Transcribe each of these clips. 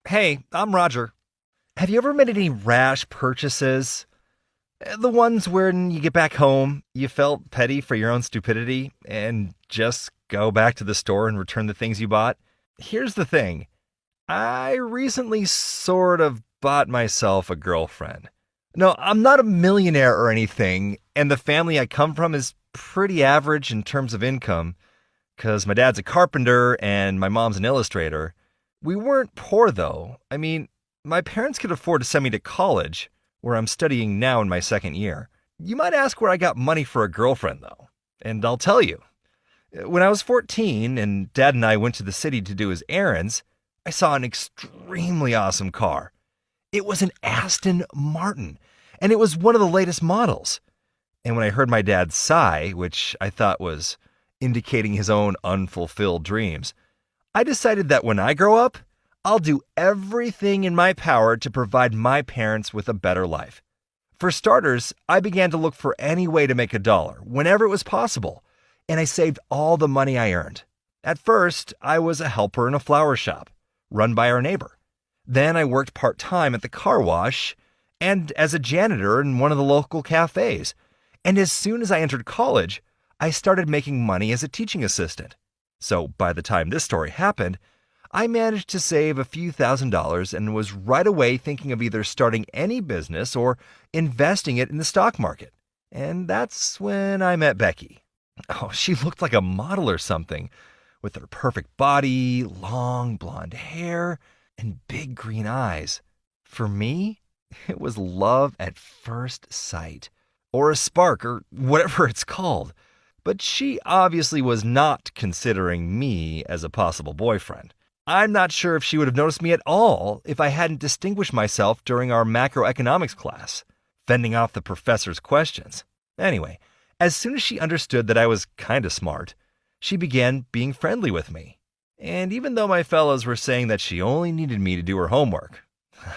Hey, I'm Roger. Have you ever made any rash purchases? The ones when you get back home, you felt petty for your own stupidity and just go back to the store and return the things you bought? Here's the thing. I recently sort of bought myself a girlfriend. No, I'm not a millionaire or anything, and the family I come from is pretty average in terms of income, because my dad's a carpenter and my mom's an illustrator. We weren't poor, though. I mean, my parents could afford to send me to college, where I'm studying now in my second year. You might ask where I got money for a girlfriend, though, and I'll tell you. When I was 14 and Dad and I went to the city to do his errands, I saw an extremely awesome car. It was an Aston Martin, and it was one of the latest models. And when I heard my dad sigh, which I thought was indicating his own unfulfilled dreams, I decided that when I grow up, I'll do everything in my power to provide my parents with a better life. For starters, I began to look for any way to make a dollar, whenever it was possible, and I saved all the money I earned. At first, I was a helper in a flower shop, run by our neighbor. Then I worked part-time at the car wash and as a janitor in one of the local cafes. And as soon as I entered college, I started making money as a teaching assistant. So by the time this story happened, I managed to save a few $1,000s and was right away thinking of either starting any business or investing it in the stock market. And that's when I met Becky. Oh, she looked like a model or something, with her perfect body, long blonde hair, and big green eyes. For me, it was love at first sight, or a spark, or whatever it's called. But she obviously was not considering me as a possible boyfriend. I'm not sure if she would have noticed me at all if I hadn't distinguished myself during our macroeconomics class, fending off the professor's questions. Anyway, as soon as she understood that I was kinda smart, she began being friendly with me. And even though my fellows were saying that she only needed me to do her homework,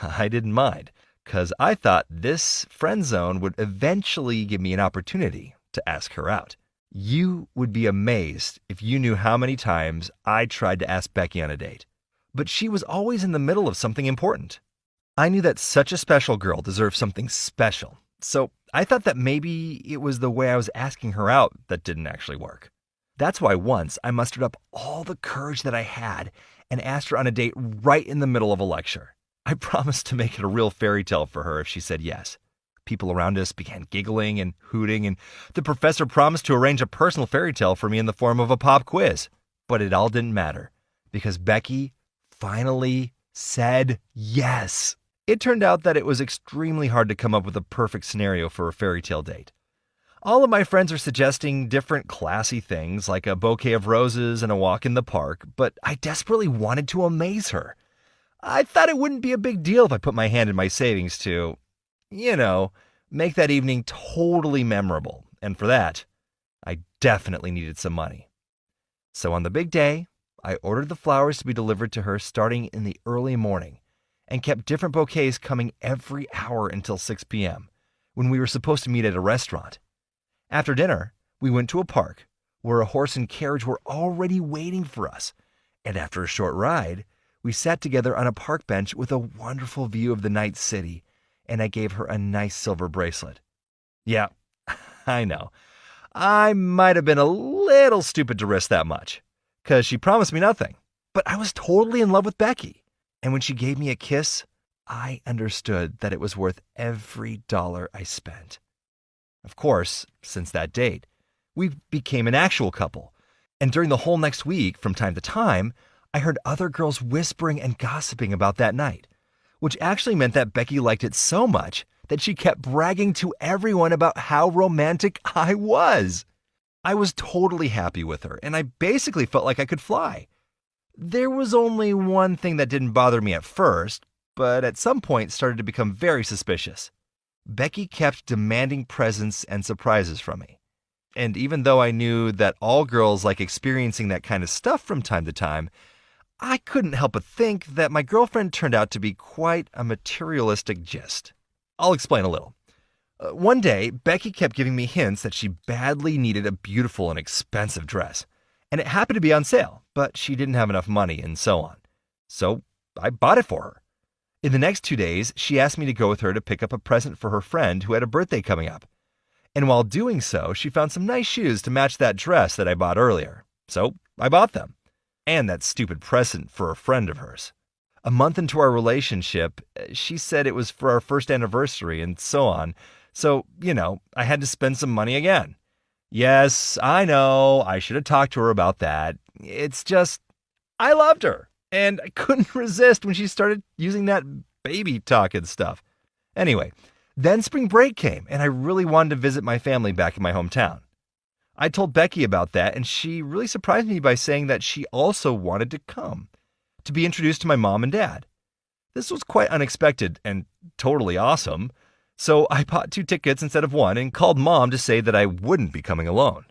I didn't mind, because I thought this friend zone would eventually give me an opportunity to ask her out. You would be amazed if you knew how many times I tried to ask Becky on a date, but she was always in the middle of something important. I knew that such a special girl deserved something special, so I thought that maybe it was the way I was asking her out that didn't actually work. That's why once I mustered up all the courage that I had and asked her on a date right in the middle of a lecture. I promised to make it a real fairy tale for her if she said yes. People around us began giggling and hooting, and the professor promised to arrange a personal fairy tale for me in the form of a pop quiz. But it all didn't matter, because Becky finally said yes. It turned out that it was extremely hard to come up with a perfect scenario for a fairy tale date. All of my friends are suggesting different classy things like a bouquet of roses and a walk in the park, but I desperately wanted to amaze her. I thought it wouldn't be a big deal if I put my hand in my savings to, make that evening totally memorable. And for that, I definitely needed some money. So on the big day, I ordered the flowers to be delivered to her starting in the early morning and kept different bouquets coming every hour until 6 p.m., when we were supposed to meet at a restaurant. After dinner, we went to a park where a horse and carriage were already waiting for us. And after a short ride, we sat together on a park bench with a wonderful view of the night city, and I gave her a nice silver bracelet. Yeah, I know. I might have been a little stupid to risk that much, because she promised me nothing. But I was totally in love with Becky. And when she gave me a kiss, I understood that it was worth every dollar I spent. Of course, since that date, we became an actual couple. And during the whole next week, from time to time, I heard other girls whispering and gossiping about that night, which actually meant that Becky liked it so much that she kept bragging to everyone about how romantic I was. I was totally happy with her, and I basically felt like I could fly. There was only one thing that didn't bother me at first, but at some point started to become very suspicious. Becky kept demanding presents and surprises from me. And even though I knew that all girls like experiencing that kind of stuff from time to time, I couldn't help but think that my girlfriend turned out to be quite a materialistic gist. I'll explain a little. One day, Becky kept giving me hints that she badly needed a beautiful and expensive dress, and it happened to be on sale, but she didn't have enough money and so on. So I bought it for her. In the next 2 days, she asked me to go with her to pick up a present for her friend who had a birthday coming up. And while doing so, she found some nice shoes to match that dress that I bought earlier. So I bought them. And that stupid present for a friend of hers. A month into our relationship, she said it was for our first anniversary and so on. So, I had to spend some money again. Yes, I know, I should have talked to her about that. It's just, I loved her. And I couldn't resist when she started using that baby talk and stuff. Anyway, then spring break came, and I really wanted to visit my family back in my hometown. I told Becky about that, and she really surprised me by saying that she also wanted to come, to be introduced to my mom and dad. This was quite unexpected and totally awesome, so I bought 2 tickets instead of 1 and called Mom to say that I wouldn't be coming alone.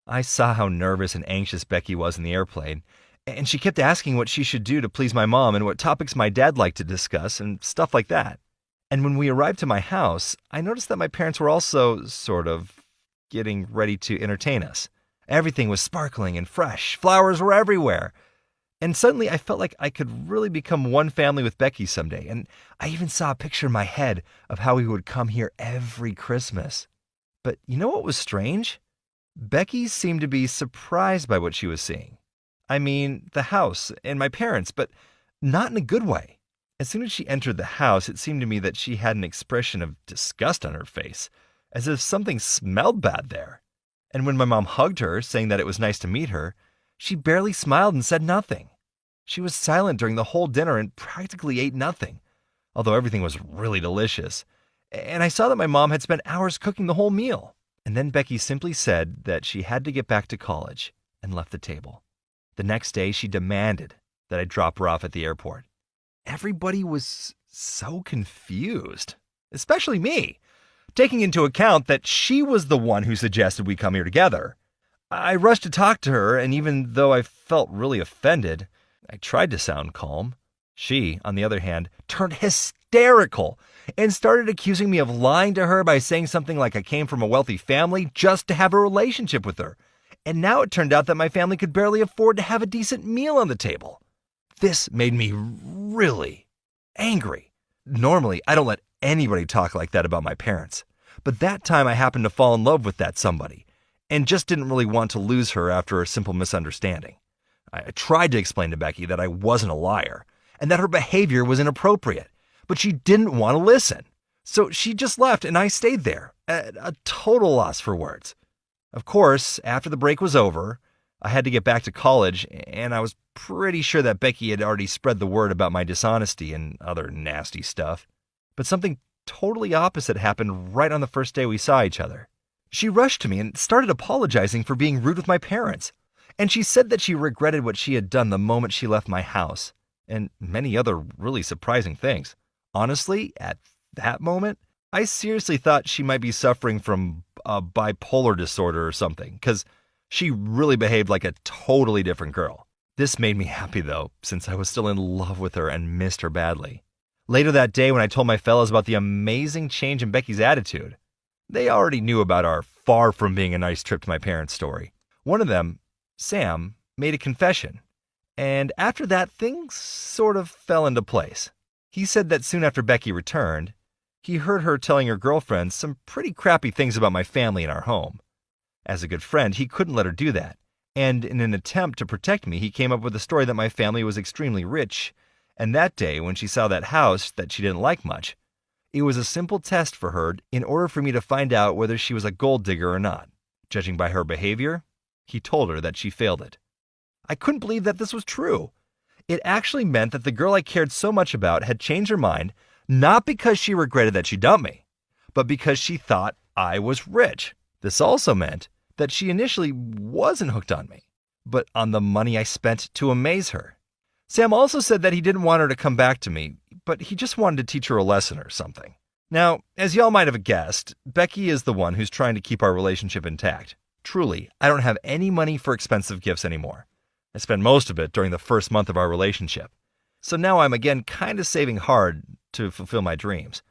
I saw how nervous and anxious Becky was in the airplane, and she kept asking what she should do to please my mom and what topics my dad liked to discuss and stuff like that. And when we arrived to my house, I noticed that my parents were also sort of getting ready to entertain us. Everything was sparkling and fresh. Flowers were everywhere. And suddenly I felt like I could really become one family with Becky someday. And I even saw a picture in my head of how we would come here every Christmas. But you know what was strange? Becky seemed to be surprised by what she was seeing. I mean, the house and my parents, but not in a good way. As soon as she entered the house, it seemed to me that she had an expression of disgust on her face, as if something smelled bad there. And when my mom hugged her, saying that it was nice to meet her, she barely smiled and said nothing. She was silent during the whole dinner and practically ate nothing, although everything was really delicious. And I saw that my mom had spent hours cooking the whole meal. And then Becky simply said that she had to get back to college and left the table. The next day, she demanded that I drop her off at the airport. Everybody was so confused, especially me, taking into account that she was the one who suggested we come here together. I rushed to talk to her, and even though I felt really offended, I tried to sound calm. She, on the other hand, turned hysterical and started accusing me of lying to her by saying something like I came from a wealthy family just to have a relationship with her. And now it turned out that my family could barely afford to have a decent meal on the table. This made me really angry. Normally, I don't let anybody talk like that about my parents. But that time I happened to fall in love with that somebody and just didn't really want to lose her after a simple misunderstanding. I tried to explain to Becky that I wasn't a liar and that her behavior was inappropriate, but she didn't want to listen. So she just left and I stayed there at a total loss for words. Of course, after the break was over, I had to get back to college, and I was pretty sure that Becky had already spread the word about my dishonesty and other nasty stuff. But something totally opposite happened right on the first day we saw each other. She rushed to me and started apologizing for being rude with my parents. And she said that she regretted what she had done the moment she left my house, and many other really surprising things. Honestly, at that moment, I seriously thought she might be suffering from a bipolar disorder or something, because she really behaved like a totally different girl. This made me happy, though, since I was still in love with her and missed her badly. Later that day, when I told my fellows about the amazing change in Becky's attitude, they already knew about our far from being a nice trip to my parents' story. One of them, Sam, made a confession, and after that, things sort of fell into place. He said that soon after Becky returned, he heard her telling her girlfriend some pretty crappy things about my family and our home. As a good friend, he couldn't let her do that, and in an attempt to protect me, he came up with a story that my family was extremely rich, and that day, when she saw that house that she didn't like much, it was a simple test for her in order for me to find out whether she was a gold digger or not. Judging by her behavior, he told her that she failed it. I couldn't believe that this was true. It actually meant that the girl I cared so much about had changed her mind, not because she regretted that she dumped me, but because she thought I was rich. This also meant that she initially wasn't hooked on me, but on the money I spent to amaze her. Sam also said that he didn't want her to come back to me, but he just wanted to teach her a lesson or something. Now, as y'all might have guessed, Becky is the one who's trying to keep our relationship intact. Truly, I don't have any money for expensive gifts anymore. I spent most of it during the first month of our relationship. So now I'm again kind of saving hard to fulfill my dreams.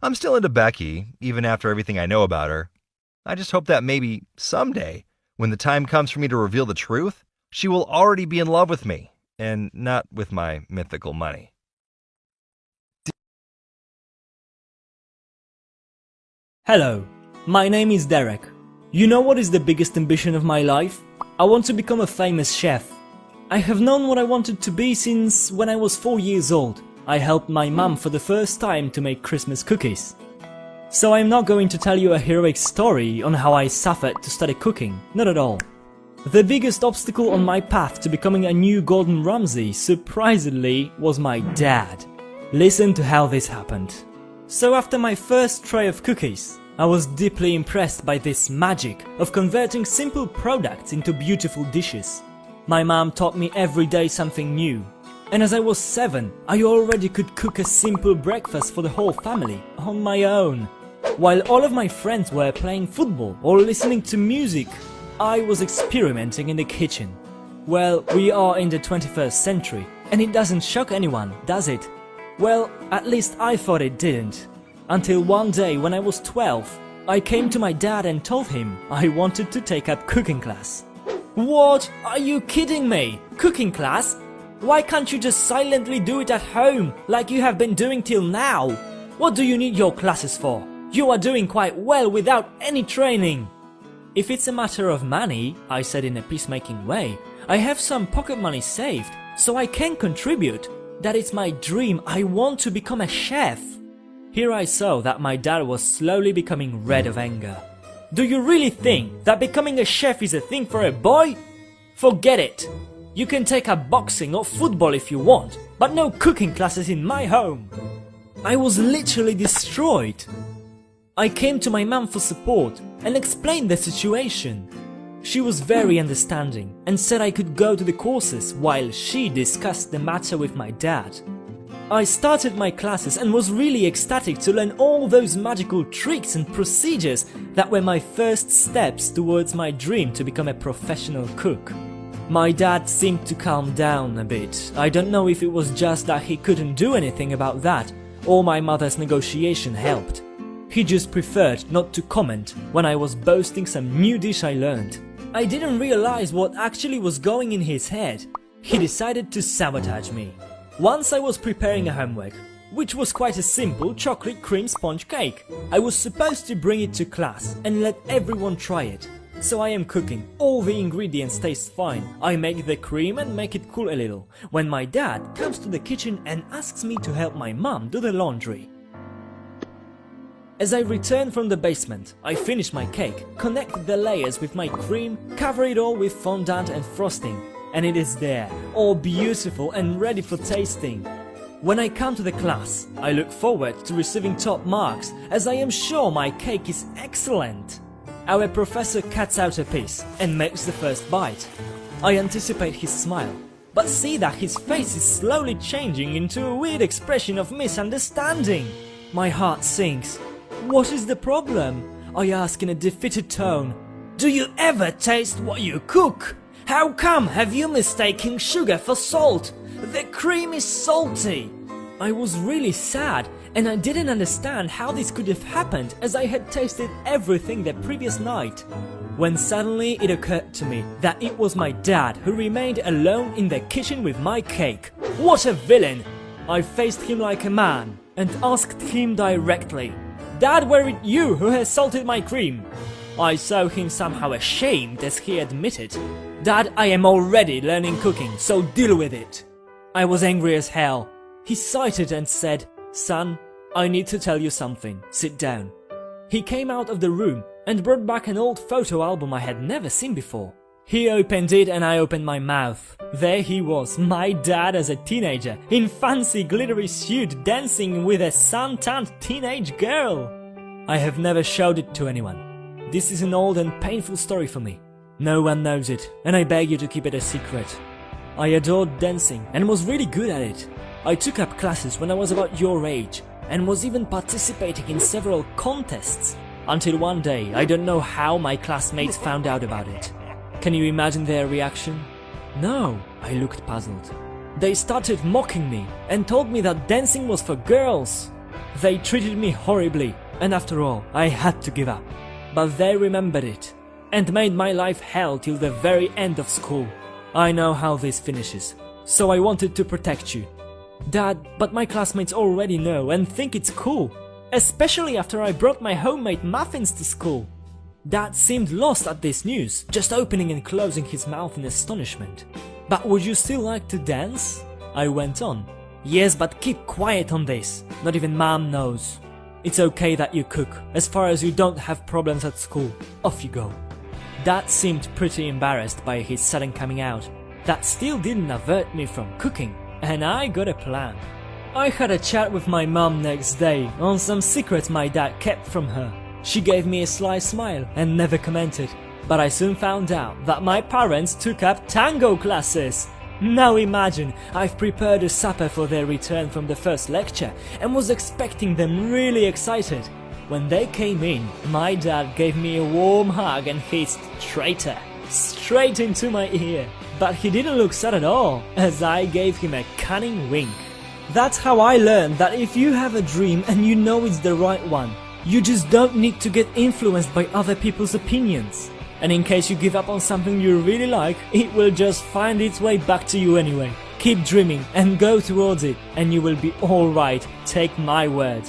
I'm still into Becky, even after everything I know about her. I just hope that maybe someday, when the time comes for me to reveal the truth, she will already be in love with me, and not with my mythical money. Hello, my name is Derek. You know what is the biggest ambition of my life? I want to become a famous chef. I have known what I wanted to be since when I was 4 years old. I helped my mum for the first time to make Christmas cookies. So I'm not going to tell you a heroic story on how I suffered to study cooking, not at all. The biggest obstacle on my path to becoming a new Gordon Ramsay, surprisingly, was my dad. Listen to how this happened. So after my first tray of cookies, I was deeply impressed by this magic of converting simple products into beautiful dishes. My mom taught me every day something new. And as I was 7, I already could cook a simple breakfast for the whole family, on my own. While all of my friends were playing football or listening to music, I was experimenting in the kitchen. Well, we are in the 21st century, and it doesn't shock anyone, does it? Well, at least I thought it didn't. Until one day when I was 12, I came to my dad and told him I wanted to take up cooking class. What? Are you kidding me? Cooking class? Why can't you just silently do it at home, like you have been doing till now? What do you need your classes for? You are doing quite well without any training. If it's a matter of money, I said in a peacemaking way, I have some pocket money saved, so I can contribute. That is my dream, I want to become a chef. Here I saw that my dad was slowly becoming red of anger. Do you really think that becoming a chef is a thing for a boy? Forget it. You can take up boxing or football if you want, but no cooking classes in my home. I was literally destroyed. I came to my mum for support and explained the situation. She was very understanding and said I could go to the courses while she discussed the matter with my dad. I started my classes and was really ecstatic to learn all those magical tricks and procedures that were my first steps towards my dream to become a professional cook. My dad seemed to calm down a bit. I don't know if it was just that he couldn't do anything about that, or my mother's negotiation helped. He just preferred not to comment when I was boasting some new dish I learned. I didn't realize what actually was going in his head. He decided to sabotage me. Once I was preparing a homework, which was quite a simple chocolate cream sponge cake. I was supposed to bring it to class and let everyone try it. So I am cooking, all the ingredients taste fine. I make the cream and make it cool a little, when my dad comes to the kitchen and asks me to help my mom do the laundry. As I returned from the basement, I finished my cake, connected the layers with my cream, cover it all with fondant and frosting, and it is there, all beautiful and ready for tasting. When I come to the class, I look forward to receiving top marks, as I am sure my cake is excellent. Our professor cuts out a piece and makes the first bite. I anticipate his smile, but see that his face is slowly changing into a weird expression of misunderstanding. My heart sinks. What is the problem? I ask in a defeated tone. Do you ever taste what you cook? How come have you mistaken sugar for salt? The cream is salty. I was really sad and I didn't understand how this could have happened as I had tasted everything the previous night. When suddenly it occurred to me that it was my dad who remained alone in the kitchen with my cake. What a villain! I faced him like a man and asked him directly. Dad, were it you who has salted my cream? I saw him somehow ashamed as he admitted. Dad, I am already learning cooking, so deal with it. I was angry as hell. He sighed and said, Son, I need to tell you something. Sit down. He came out of the room and brought back an old photo album I had never seen before. He opened it and I opened my mouth. There he was, my dad as a teenager, in fancy glittery suit dancing with a sun-tanned teenage girl. I have never showed it to anyone. This is an old and painful story for me. No one knows it, and I beg you to keep it a secret. I adored dancing and was really good at it. I took up classes when I was about your age, and was even participating in several contests. Until one day, I don't know how my classmates found out about it. Can you imagine their reaction? No, I looked puzzled. They started mocking me and told me that dancing was for girls. They treated me horribly, and after all, I had to give up. But they remembered it, and made my life hell till the very end of school. I know how this finishes, so I wanted to protect you. Dad, but my classmates already know and think it's cool. especially after I brought my homemade muffins to school. Dad seemed lost at this news, just opening and closing his mouth in astonishment. But would you still like to dance? I went on. Yes, but keep quiet on this. Not even Mom knows. It's okay that you cook, as far as you don't have problems at school. Off you go. Dad seemed pretty embarrassed by his sudden coming out. That still didn't avert me from cooking, and I got a plan. I had a chat with my mom next day on some secrets my dad kept from her. She gave me a sly smile and never commented, but I soon found out that my parents took up tango classes. Now imagine, I've prepared a supper for their return from the first lecture and was expecting them really excited. When they came in, my dad gave me a warm hug and hissed "traitor" straight into my ear. But he didn't look sad at all, as I gave him a cunning wink. That's how I learned that if you have a dream and you know it's the right one, you just don't need to get influenced by other people's opinions. And in case you give up on something you really like, it will just find its way back to you anyway. Keep dreaming and go towards it, and you will be alright, take my word.